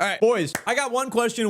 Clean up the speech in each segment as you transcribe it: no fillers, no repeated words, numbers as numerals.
All right, boys, I got one question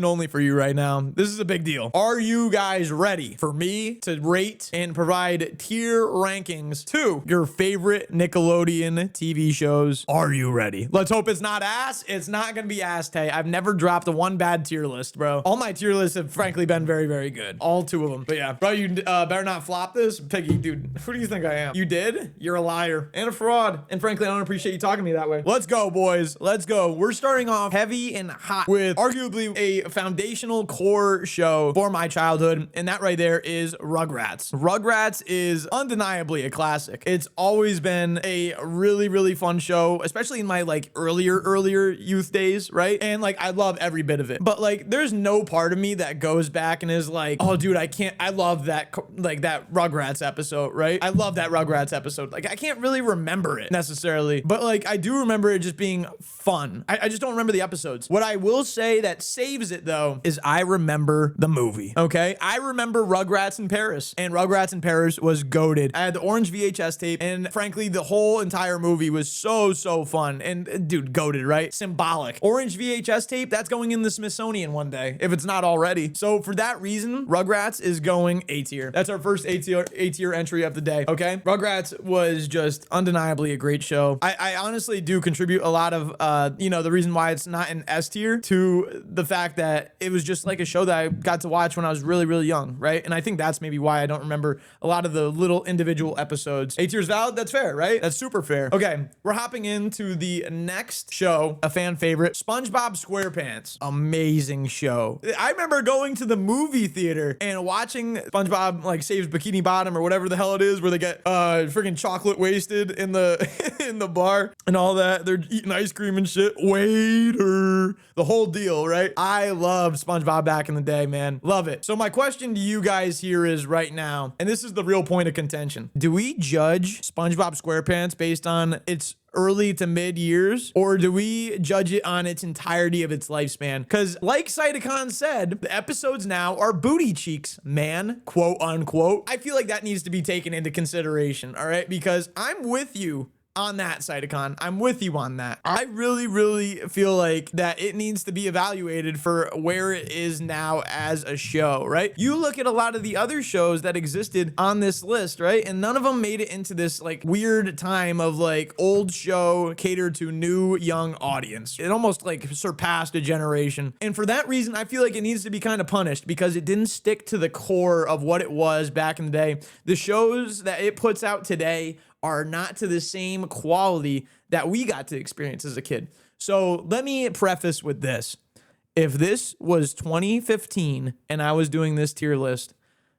only for you right now. This is a big deal. Are you guys ready for me to rate and provide tier rankings to your favorite Nickelodeon TV shows? Are you ready? Let's hope it's not ass. It's not going to be ass, Tay. I've never dropped a one bad tier list, bro. All my tier lists have frankly been very, very good. All 2 of them. But yeah, bro, you better not flop this. Piggy, dude, who do you think I am? You did? You're a liar and a fraud. And frankly, I don't appreciate you talking to me that way. Let's go, boys. Let's go. We're starting off heavy and hot with arguably a foundational core show for my childhood, and that right there is Rugrats. Rugrats is undeniably a classic. It's always been a really, really fun show, especially in my like earlier youth days, right? And like I love every bit of it. But like there's no part of me that goes back and is like, oh dude, I love that, like that Rugrats episode, right? I love that Rugrats episode. Like I can't really remember it necessarily, but like I do remember it just being fun. I just don't remember the episodes. What I will say that saves it though is I remember the movie. Okay, I remember Rugrats in Paris, and Rugrats in Paris was goated. I had the orange VHS tape, and frankly the whole entire movie was so fun. And dude, goated, right? Symbolic. Orange VHS tape, that's going in the Smithsonian one day if it's not already. So for that reason, Rugrats is going A tier. That's our first A tier entry of the day. Okay, Rugrats was just undeniably a great show. I honestly do contribute a lot of the reason why it's not an S tier to the fact that it was just like a show that I got to watch when I was really young, right? And I think that's maybe why I don't remember a lot of the little individual episodes. A tier is valid. That's fair, right? That's super fair. Okay, we're hopping into the next show, a fan favorite, Spongebob Squarepants. Amazing show. I remember going to the movie theater and watching SpongeBob like saves Bikini Bottom or whatever the hell it is, where they get freaking chocolate wasted in the in the bar and all that. They're eating ice cream and shit. Waiter, the whole deal, right? I loved SpongeBob back in the day, man. Love it. So my question to you guys here is right now, and this is the real point of contention. Do we judge SpongeBob SquarePants based on its early to mid years, or do we judge it on its entirety of its lifespan? Because like Cytocon said, the episodes now are booty cheeks, man, quote unquote. I feel like that needs to be taken into consideration, all right? Because I'm with you on that, Cytocon. I'm with you on that. I really feel like that it needs to be evaluated for where it is now as a show, right? You look at a lot of the other shows that existed on this list, right? And none of them made it into this like weird time of like old show catered to new young audience. It almost like surpassed a generation. And for that reason, I feel like it needs to be kind of punished because it didn't stick to the core of what it was back in the day. The shows that it puts out today are not to the same quality that we got to experience as a kid. So let me preface with this. If this was 2015 and I was doing this tier list,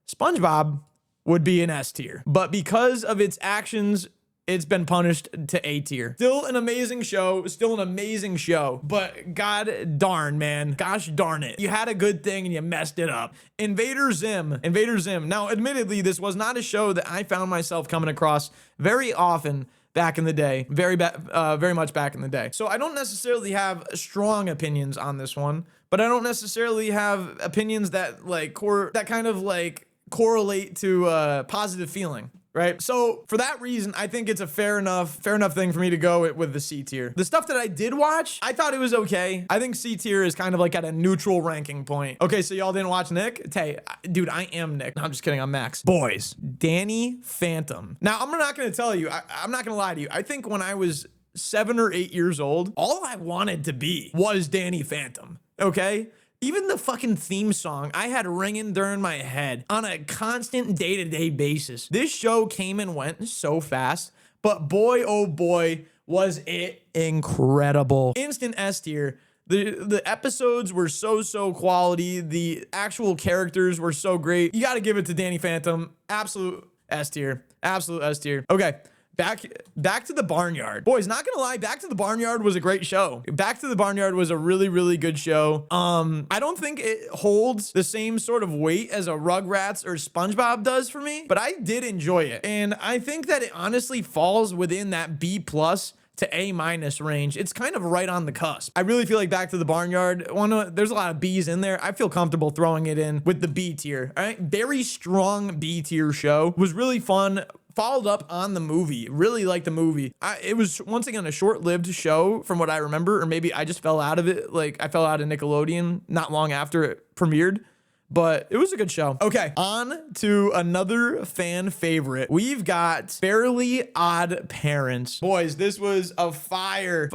SpongeBob would be an S tier. But because of its actions, it's been punished to A tier. Still an amazing show, but god darn, man, gosh darn it. You had a good thing and you messed it up. Invader Zim. Now, admittedly, this was not a show that I found myself coming across very often back in the day, very much back in the day. So I don't necessarily have strong opinions on this one, but I don't necessarily have opinions that like kind of like correlate to positive feeling. Right. So for that reason, I think it's a fair enough thing for me to go with the C tier. The stuff that I did watch, I thought it was okay. I think C tier is kind of like at a neutral ranking point. Okay, so y'all didn't watch Nick? Tay, dude, I am Nick. No, I'm just kidding. I'm Max. Boys, Danny Phantom. Now, I'm not going to tell you. I'm not going to lie to you. I think when I was 7 or 8 years old, all I wanted to be was Danny Phantom. Okay? Even the fucking theme song I had ringing during my head on a constant day-to-day basis. This show came and went so fast, but boy, oh boy, was it incredible. Instant S tier. The episodes were so quality. The actual characters were so great. You got to give it to Danny Phantom. Absolute S tier. Absolute S tier. Okay. Back to the Barnyard. Boys, not gonna lie, Back to the Barnyard was a great show. Back to the Barnyard was a really good show. I don't think it holds the same sort of weight as a Rugrats or SpongeBob does for me, but I did enjoy it. And I think that it honestly falls within that B+ to A- range. It's kind of right on the cusp. I really feel like Back to the Barnyard, there's a lot of B's in there. I feel comfortable throwing it in with the B tier. All right, very strong B tier show. Was really fun followed up on the movie. Really liked the movie. It was once again a short-lived show from what I remember, or maybe I just fell out of it. Like I fell out of Nickelodeon not long after it premiered. But it was a good show. Okay, on to another fan favorite. We've got Fairly Odd Parents. Boys, this was a fire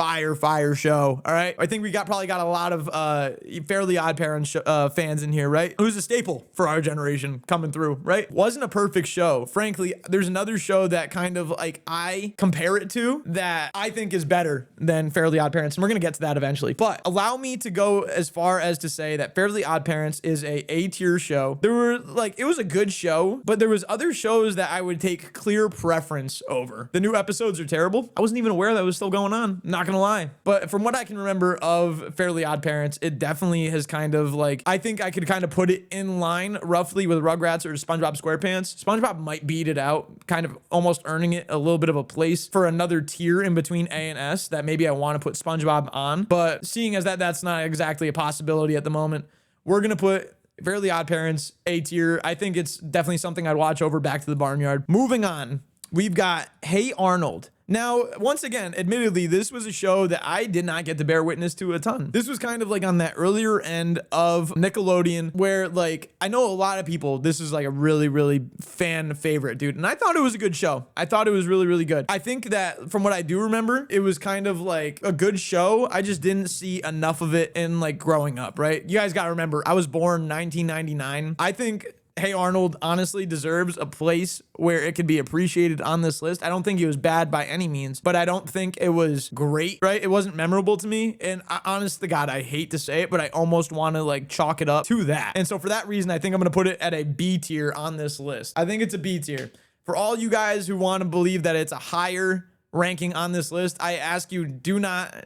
show. All right, I think we probably got a lot of Fairly Odd Parents fans in here, right? It was a staple for our generation coming through, right? Wasn't a perfect show. Frankly, there's another show that kind of like I compare it to that I think is better than Fairly Odd Parents, and we're gonna get to that eventually. But allow me to go as far as to say that Fairly Odd Parents is a tier show. There were like, it was a good show, but there was other shows that I would take clear preference over. The new episodes are terrible. I wasn't even aware that was still going on, not gonna lie. But from what I can remember of Fairly Odd Parents, it definitely has kind of like, I think I could kind of put it in line roughly with Rugrats or Spongebob Squarepants. Spongebob might beat it out, kind of almost earning it a little bit of a place for another tier in between A and S that maybe I want to put Spongebob on. But seeing as that's not exactly a possibility at the moment, we're gonna put Fairly Odd Parents A tier. I think it's definitely something I'd watch over Back to the Barnyard. Moving on, we've got Hey Arnold. Now, once again, admittedly, this was a show that I did not get to bear witness to a ton. This was kind of like on that earlier end of Nickelodeon where like, I know a lot of people, this is like a really fan favorite, dude. And I thought it was a good show. I thought it was really good. I think that from what I do remember, it was kind of like a good show. I just didn't see enough of it in like growing up, right? You guys got to remember, I was born 1999. I think Hey Arnold honestly deserves a place where it could be appreciated on this list. I don't think it was bad by any means, but I don't think it was great, right? It wasn't memorable to me. And honest to God, I hate to say it, but I almost want to like chalk it up to that. And so for that reason, I think I'm going to put it at a B tier on this list. I think it's a B tier. For all you guys who want to believe that it's a higher ranking on this list, I ask you, do not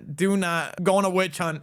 go on a witch hunt.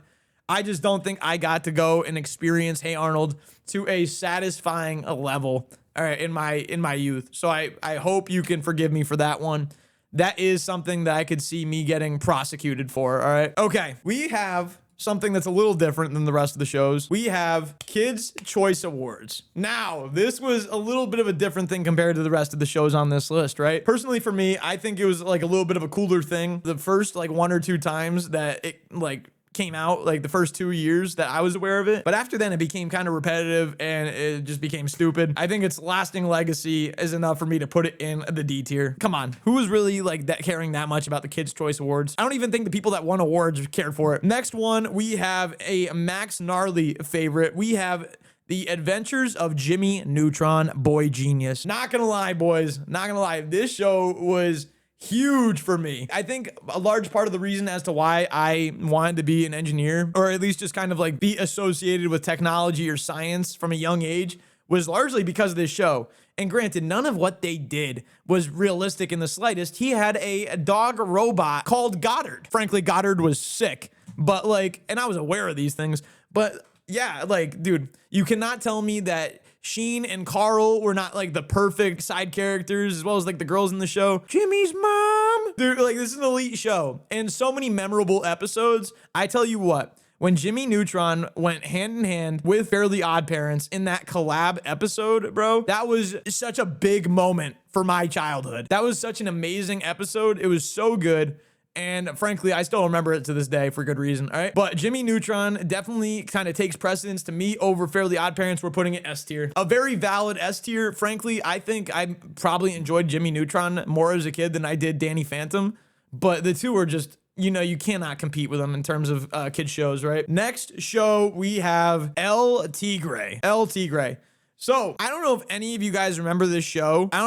I just don't think I got to go and experience Hey Arnold to a satisfying level, all right, in my youth. So I hope you can forgive me for that one. That is something that I could see me getting prosecuted for, all right? Okay, we have something that's a little different than the rest of the shows. We have Kids' Choice Awards. Now, this was a little bit of a different thing compared to the rest of the shows on this list, right? Personally, for me, I think it was like a little bit of a cooler thing. The first like 1 or 2 times that it like came out, like the first 2 years that I was aware of it. But after then, it became kind of repetitive and it just became stupid. I think its lasting legacy is enough for me to put it in the D tier. Come on, who was really like that caring that much about the Kids' Choice Awards? I don't even think the people that won awards cared for it. Next one, we have a MaxGnarly favorite. We have The Adventures of Jimmy Neutron, Boy Genius. Not gonna lie, boys, not gonna lie. This show was huge for me. I think a large part of the reason as to why I wanted to be an engineer, or at least just kind of like be associated with technology or science from a young age, was largely because of this show. And granted, none of what they did was realistic in the slightest. He had a dog robot called Goddard. Frankly, Goddard was sick, but like, and I was aware of these things, but yeah, like, dude, you cannot tell me that Sheen and Carl were not like the perfect side characters, as well as like the girls in the show. Jimmy's mom. Dude, like, this is an elite show and so many memorable episodes. I tell you what, when Jimmy Neutron went hand in hand with Fairly Odd Parents in that collab episode, bro, that was such a big moment for my childhood. That was such an amazing episode. It was so good. And frankly, I still remember it to this day for good reason, all right? But Jimmy Neutron definitely kind of takes precedence to me over Fairly Odd Parents. We're putting it S tier. A very valid S tier. Frankly, I think I probably enjoyed Jimmy Neutron more as a kid than I did Danny Phantom. But the two are just, you know, you cannot compete with them in terms of kid shows, right? Next show, we have El Tigre. El Tigre. So, I don't know if any of you guys remember this show. I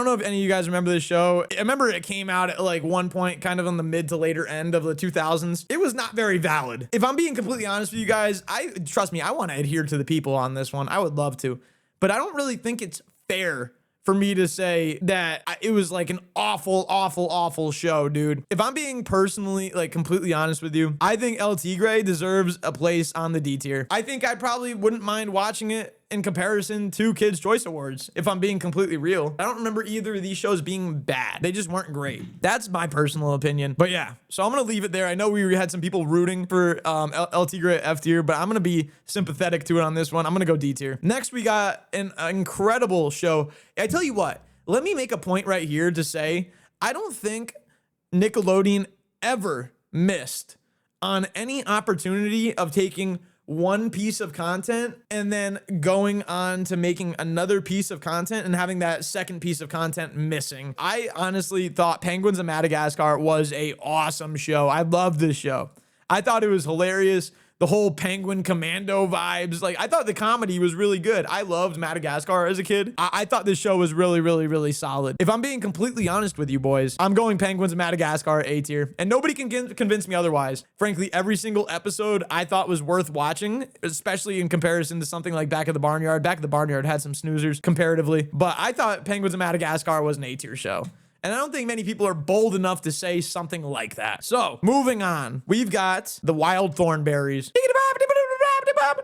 remember it came out at like one point, kind of on the mid to later end of the 2000s. It was not very valid. If I'm being completely honest with you guys, trust me, I want to adhere to the people on this one. I would love to. But I don't really think it's fair for me to say that it was like an awful show, dude. If I'm being personally, like, completely honest with you, I think El Tigre deserves a place on the D tier. I think I probably wouldn't mind watching it in comparison to Kids' Choice Awards, if I'm being completely real. I don't remember either of these shows being bad. They just weren't great. That's my personal opinion. But yeah, so I'm gonna leave it there. I know we had some people rooting for El Tigre F tier, but I'm gonna be sympathetic to it on this one. I'm gonna go D tier. Next, we got an incredible show. I tell you what, let me make a point right here to say, I don't think Nickelodeon ever missed on any opportunity of taking one piece of content and then going on to making another piece of content and having that second piece of content missing. I honestly thought Penguins of Madagascar was a awesome show. I loved this show. I thought it was hilarious. The whole penguin commando vibes. Like, I thought the comedy was really good. I loved Madagascar as a kid. I thought this show was really, really, really solid. If I'm being completely honest with you boys, I'm going Penguins of Madagascar A tier, and nobody can convince me otherwise. Frankly, every single episode I thought was worth watching, especially in comparison to something like Back at the Barnyard. Back at the Barnyard had some snoozers comparatively, but I thought Penguins of Madagascar was an A tier show. And I don't think many people are bold enough to say something like that. So, moving on, we've got the Wild Thornberrys.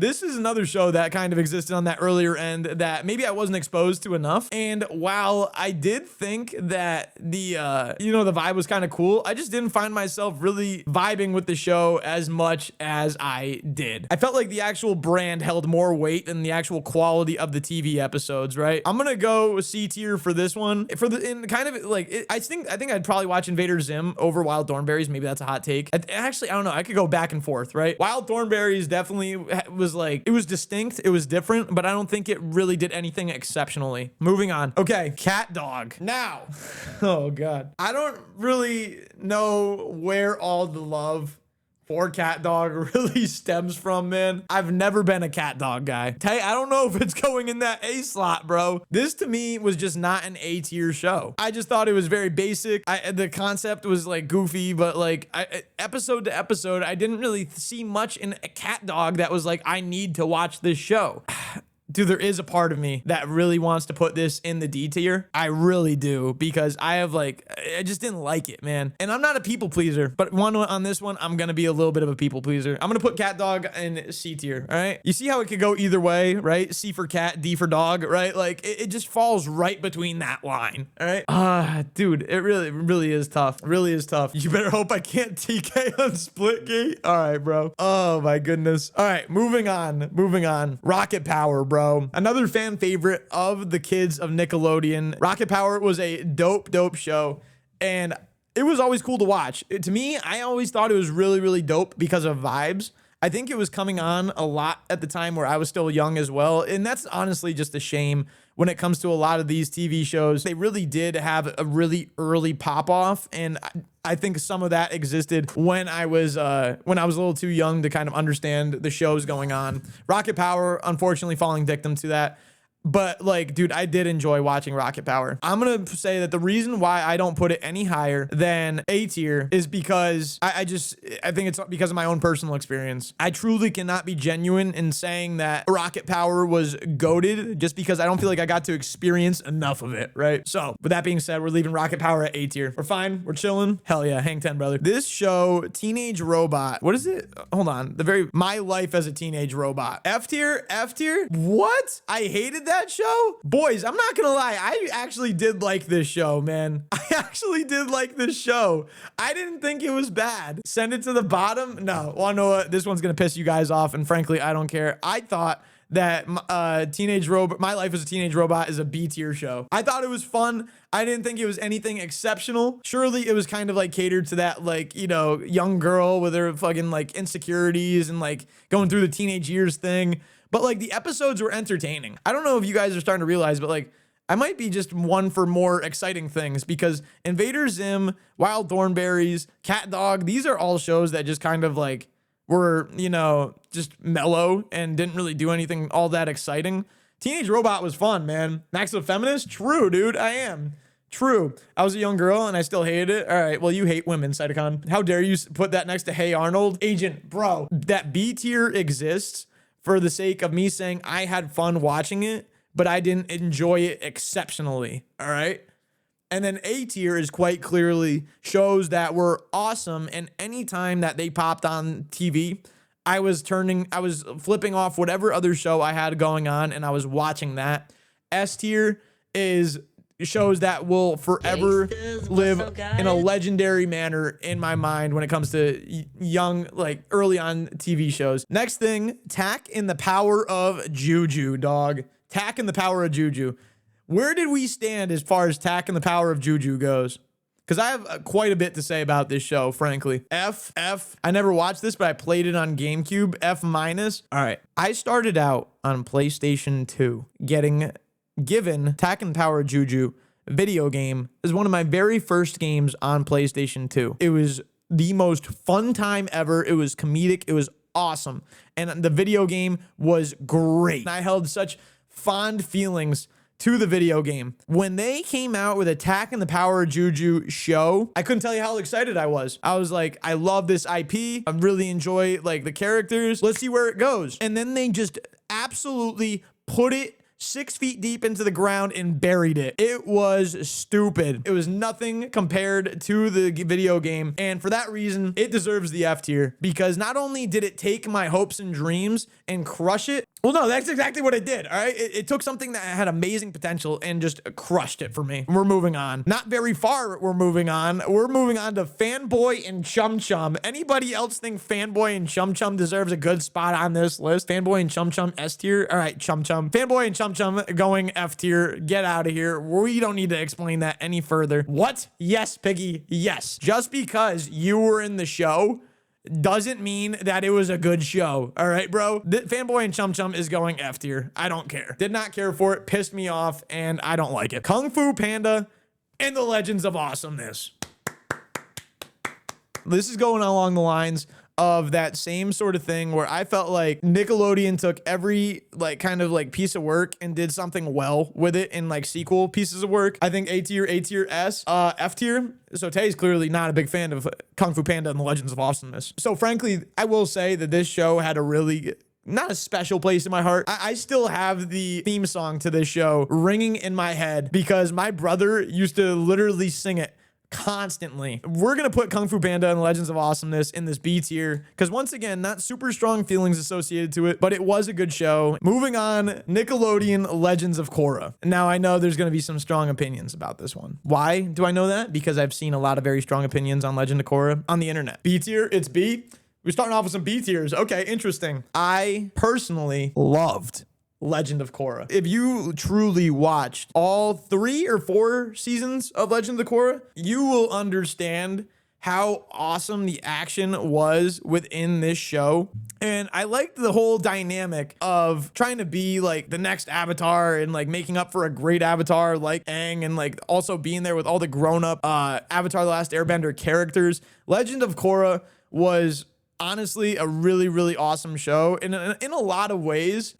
This is another show that kind of existed on that earlier end that maybe I wasn't exposed to enough. And while I did think that the vibe was kind of cool, I just didn't find myself really vibing with the show as much as I did. I felt like the actual brand held more weight than the actual quality of the TV episodes, right? I'm gonna go C tier for this one. I think I'd probably watch Invader Zim over Wild Thornberrys. Maybe that's a hot take. Actually, I don't know. I could go back and forth, right? Wild Thornberrys definitely was like, it was distinct, it was different, but I don't think it really did anything exceptionally. Moving on. Okay, Cat Dog. Now, oh God. I don't really know where all the love for Cat Dog really stems from, man. I've never been a Cat Dog guy. I don't know if it's going in that A slot, bro. This to me was just not an A tier show. I just thought it was very basic. The concept was like goofy, but like episode to episode, I didn't really see much in a Cat Dog that was like, I need to watch this show. Dude, there is a part of me that really wants to put this in the D tier. I really do, because I just didn't like it, man. And I'm not a people pleaser, but on this one, I'm gonna be a little bit of a people pleaser. I'm gonna put Cat Dog in C tier, all right? You see how it could go either way, right? C for cat, D for dog, right? Like, it just falls right between that line, all right? Dude, it really is tough. It really is tough. You better hope I can't TK on Splitgate. All right, bro. Oh my goodness. All right, moving on. Rocket Power, bro. Another fan favorite of the kids of Nickelodeon. Rocket Power was a dope show, and it was always cool to watch. To me, I always thought it was really, really dope because of vibes. I think it was coming on a lot at the time where I was still young as well, and that's honestly just a shame when it comes to a lot of these TV shows. They really did have a really early pop off, and I think some of that existed when I was a little too young to kind of understand the shows going on. Rocket Power, unfortunately, falling victim to that. But like, dude, I did enjoy watching Rocket Power. I'm gonna say that the reason why I don't put it any higher than A tier is because I think it's because of my own personal experience. I truly cannot be genuine in saying that Rocket Power was goated just because I don't feel like I got to experience enough of it, right? So with that being said, we're leaving Rocket Power at A tier. We're fine. We're chilling. Hell yeah. Hang 10, brother. This show, Teenage Robot. What is it? Hold on. My Life as a Teenage Robot. F tier? F tier? What? I hated that show? Boys, I'm not gonna lie. I actually did like this show, man. I actually did like this show. I didn't think it was bad. Send it to the bottom? No. Well, I know what? This one's gonna piss you guys off, and frankly, I don't care. I thought that My Life as a Teenage Robot is a B tier show. I thought it was fun. I didn't think it was anything exceptional. Surely it was kind of like catered to that, like, you know, young girl with her fucking like insecurities and like going through the teenage years thing. But like, the episodes were entertaining. I don't know if you guys are starting to realize, but like, I might be just one for more exciting things, because Invader Zim, Wild Thornberrys, Cat Dog, these are all shows that just kind of like were, you know, just mellow and didn't really do anything all that exciting. Teenage Robot was fun, man. Max a Feminist? True, dude. I am. True. I was a young girl and I still hated it. All right. Well, you hate women, Cytocon. How dare you put that next to Hey Arnold? Agent, bro. That B tier exists for the sake of me saying I had fun watching it, but I didn't enjoy it exceptionally. All right. And then A tier is quite clearly shows that were awesome, and anytime that they popped on TV, I was flipping off whatever other show I had going on and I was watching that. S tier is shows that will forever live in a legendary manner in my mind when it comes to young, like early on TV shows. Next thing, Tack in the Power of Juju, dog. Tack in the Power of Juju. Where did we stand as far as Tack and the Power of Juju goes? Because I have quite a bit to say about this show, frankly. F. I never watched this, but I played it on GameCube. F-. All right. I started out on PlayStation 2, given Tack and the Power of Juju video game as one of my very first games on PlayStation 2. It was the most fun time ever. It was comedic. It was awesome. And the video game was great. I held such fond feelings to the video game. When they came out with Attack and the Power of Juju show, I couldn't tell you how excited I was. I was like, I love this IP. I really enjoy like the characters. Let's see where it goes. And then they just absolutely put it 6 feet deep into the ground and buried it. It was stupid. It was nothing compared to the video game. And for that reason, it deserves the F tier, because not only did it take my hopes and dreams and crush it, well, no, that's exactly what it did. All right. It took something that had amazing potential and just crushed it for me. We're moving on. Not very far. We're moving on. We're moving on to Fanboy and Chum Chum. Anybody else think Fanboy and Chum Chum deserves a good spot on this list? Fanboy and Chum Chum S tier. All right. Chum Chum. Fanboy and Chum Chum going F tier. Get out of here. We don't need to explain that any further. What? Yes, Piggy. Yes. Just because you were in the show doesn't mean that it was a good show. All right, bro. The Fanboy and Chum Chum is going F tier. I don't care. Did not care for it. Pissed me off, and I don't like it. Kung Fu Panda and the Legends of Awesomeness. This is going along the lines of that same sort of thing where I felt like Nickelodeon took every like kind of like piece of work and did something well with it in like sequel pieces of work. I think A tier, S, F tier. So Tay's clearly not a big fan of Kung Fu Panda and the Legends of Awesomeness. So frankly, I will say that this show had a really not a special place in my heart. I still have the theme song to this show ringing in my head because my brother used to literally sing it constantly. We're gonna put Kung Fu Panda and Legends of Awesomeness in this B tier because once again, not super strong feelings associated to it, but it was a good show. Moving on, Nickelodeon Legends of Korra. Now I know there's gonna be some strong opinions about this one. Why do I know that? Because I've seen a lot of very strong opinions on Legend of Korra on the internet. B tier, it's B. We're starting off with some B tiers. Okay, interesting. I personally loved Legend of Korra. If you truly watched all 3 or 4 seasons of Legend of Korra, you will understand how awesome the action was within this show. And I liked the whole dynamic of trying to be like the next Avatar and like making up for a great Avatar like Aang, and like also being there with all the grown-up Avatar The Last Airbender characters. Legend of Korra was honestly a really, really awesome show. In a lot of ways,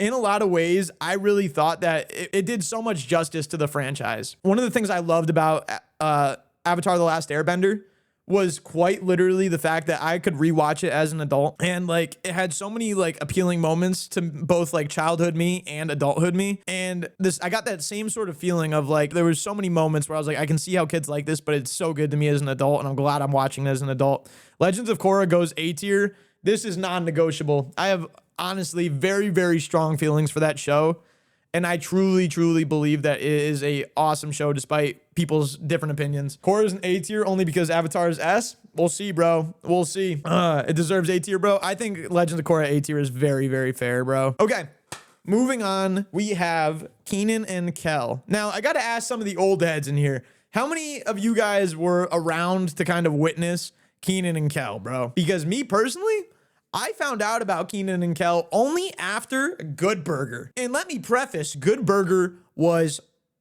I really thought that it did so much justice to the franchise. One of the things I loved about Avatar The Last Airbender was quite literally the fact that I could rewatch it as an adult, and like it had so many like appealing moments to both like childhood me and adulthood me. And I got that same sort of feeling of like there was so many moments where I was like, I can see how kids like this, but it's so good to me as an adult, and I'm glad I'm watching it as an adult. Legends of Korra goes A tier. This is non-negotiable. I have honestly very, very strong feelings for that show. And I truly, truly believe that it is a awesome show despite people's different opinions. Korra is an A tier only because Avatar is S. We'll see, bro. We'll see. It deserves A tier, bro. I think Legend of Korra A tier is very, very fair, bro. Okay. Moving on, we have Keenan and Kel. Now, I got to ask some of the old heads in here. How many of you guys were around to kind of witness Keenan and Kel, bro? Because me personally, I found out about Keenan and Kel only after Good Burger. And let me preface, Good Burger was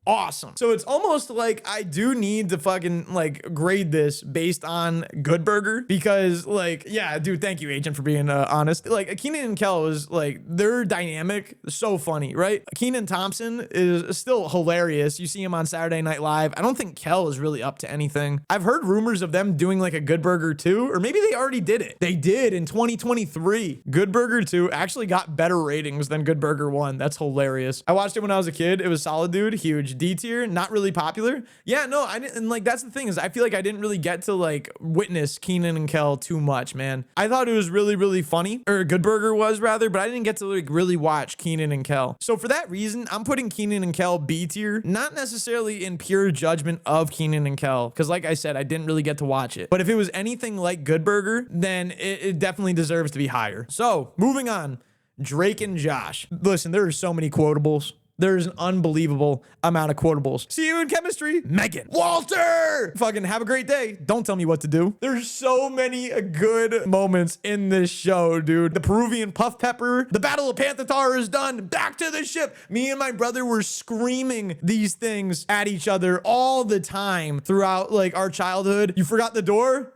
awesome. So it's almost like I do need to fucking like grade this based on Good Burger because like, yeah, dude, thank you, Agent, for being honest. Like Keenan and Kel was like, their dynamic so funny, right? Keenan Thompson is still hilarious. You see him on Saturday Night Live. I don't think Kel is really up to anything. I've heard rumors of them doing like a Good Burger 2, or maybe they already did it. They did in 2023. Good Burger 2 actually got better ratings than Good Burger 1. That's hilarious. I watched it when I was a kid. It was solid, dude. Huge. D tier, not really popular. Yeah, no, I didn't. And like, that's the thing is I feel like I didn't really get to like witness Keenan and Kel too much, man. I thought it was really, really funny, or Good Burger was rather, but I didn't get to like really watch Keenan and Kel. So for that reason, I'm putting Keenan and Kel B tier, not necessarily in pure judgment of Keenan and Kel, because like I said, I didn't really get to watch it. But if it was anything like Good Burger, then it definitely deserves to be higher. So moving on, Drake and Josh. Listen, there are so many quotables There's an unbelievable amount of quotables. See you in chemistry, Megan. Walter! Fucking have a great day. Don't tell me what to do. There's so many good moments in this show, dude. The Peruvian puff pepper, the Battle of Panther is done. Back to the ship. Me and my brother were screaming these things at each other all the time throughout like our childhood. You forgot the door?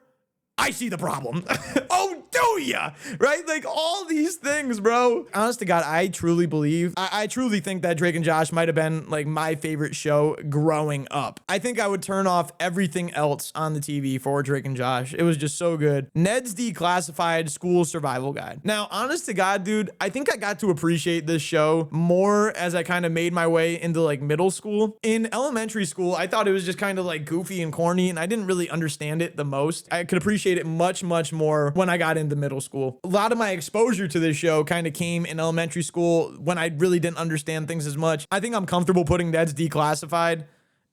I see the problem. Oh, do ya? Right? Like all these things, bro. Honest to God, I truly believe, I truly think that Drake and Josh might have been like my favorite show growing up. I think I would turn off everything else on the TV for Drake and Josh. It was just so good. Ned's Declassified School Survival Guide. Now, honest to God, dude, I think I got to appreciate this show more as I kind of made my way into like middle school. In elementary school, I thought it was just kind of like goofy and corny, and I didn't really understand it the most. I could appreciate it much more when I got into middle school. A lot of my exposure to this show kind of came in elementary school when I really didn't understand things as much. I think I'm comfortable putting Ned's Declassified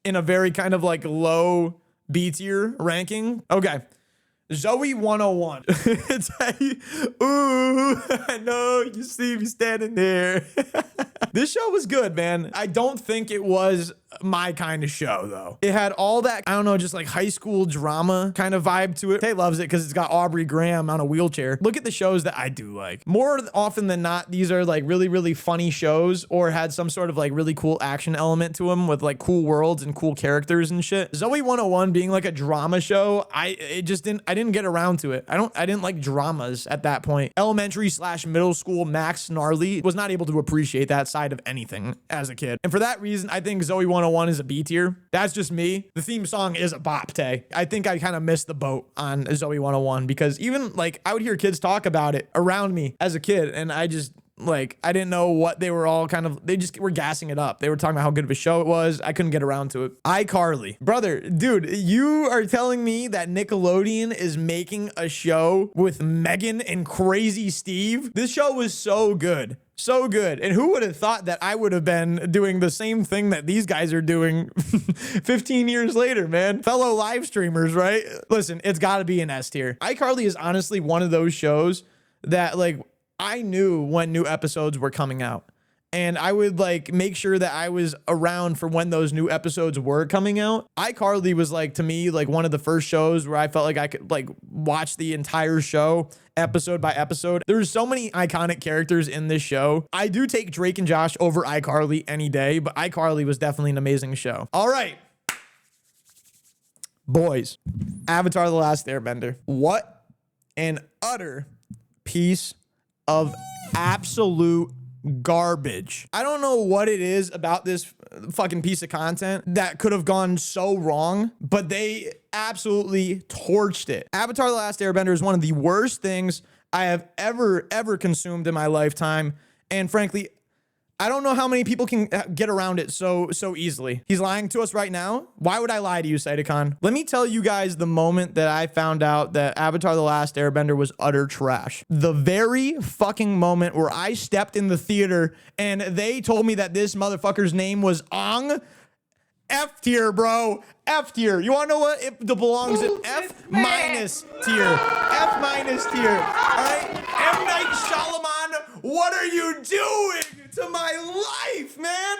in a very kind of like low B tier ranking. Okay. Zoey 101. It's like, ooh, I know you see me standing there. This show was good, man. I don't think it was my kind of show, though. It had all that, I don't know, just like high school drama kind of vibe to it. Tay loves it because it's got Aubrey Graham on a wheelchair. Look at the shows that I do like. More often than not, these are like really funny shows or had some sort of like really cool action element to them with like cool worlds and cool characters and shit. Zoey 101 being like a drama show, I didn't get around to it. I didn't like dramas at that point. Elementary/middle school MaxGnarly was not able to appreciate that side of anything as a kid. And for that reason, I think Zoey 101 is a B tier. That's just me. The theme song is a bop, Tay. I think I kind of missed the boat on Zoey 101 because even like I would hear kids talk about it around me as a kid, and I just like, I didn't know what they were all kind of, they just were gassing it up. They were talking about how good of a show it was. I couldn't get around to it. iCarly. Brother, dude, you are telling me that Nickelodeon is making a show with Megan and Crazy Steve? This show was so good. So good. And who would have thought that I would have been doing the same thing that these guys are doing 15 years later, man? Fellow live streamers, right? Listen, it's got to be an S tier. iCarly is honestly one of those shows that like I knew when new episodes were coming out. And I would like make sure that I was around for when those new episodes were coming out. iCarly was like, to me, like one of the first shows where I felt like I could like watch the entire show episode by episode. There's so many iconic characters in this show. I do take Drake and Josh over iCarly any day, but iCarly was definitely an amazing show. All right. Boys, Avatar: The Last Airbender. What an utter piece of absolute garbage. I don't know what it is about this fucking piece of content that could have gone so wrong, but they absolutely torched it. Avatar: The Last Airbender is one of the worst things I have ever consumed in my lifetime. And frankly, I don't know how many people can get around it so easily. He's lying to us right now. Why would I lie to you, Saitacon? Let me tell you guys the moment that I found out that Avatar: The Last Airbender was utter trash. The very fucking moment where I stepped in the theater and they told me that this motherfucker's name was Ong. F tier, bro. F tier. You want to know what? It belongs in F minus tier. F minus tier. All right? M. Night Shyamalan, what are you doing to my life, man?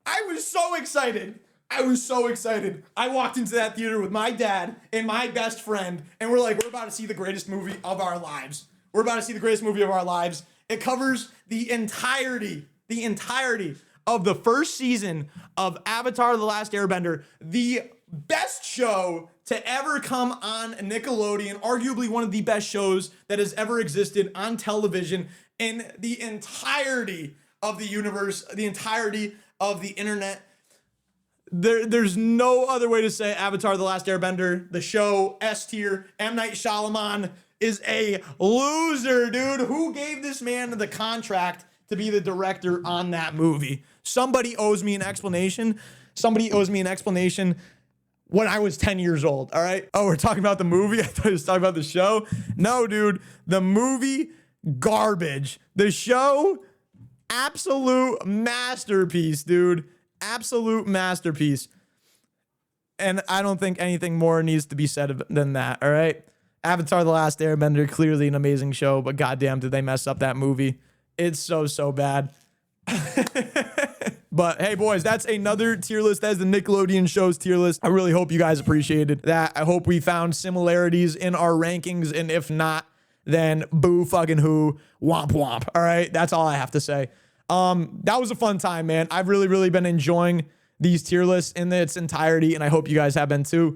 I was so excited. I was so excited. I walked into that theater with my dad and my best friend, and we're like, we're about to see the greatest movie of our lives. We're about to see the greatest movie of our lives. It covers the entirety of the first season of Avatar: The Last Airbender, the best show to ever come on Nickelodeon, arguably one of the best shows that has ever existed on television in the entirety of the universe, the entirety of the internet. There's no other way to say Avatar: The Last Airbender, the show, S tier. M. Night Shyamalan is a loser, dude. Who gave this man the contract to be the director on that movie? Somebody owes me an explanation. Somebody owes me an explanation when I was 10 years old, all right? Oh, we're talking about the movie? I thought we were talking about the show. No, dude. The movie, garbage. The show, absolute masterpiece, dude. Absolute masterpiece. And I don't think anything more needs to be said than that, all right? Avatar: The Last Airbender, clearly an amazing show, but goddamn, did they mess up that movie. It's so bad. But hey, boys, that's another tier list. That's the Nickelodeon shows tier list. I really hope you guys appreciated that. I hope we found similarities in our rankings. And if not, then boo fucking who, womp womp. All right. That's all I have to say. That was a fun time, man. I've really been enjoying these tier lists in its entirety, and I hope you guys have been too.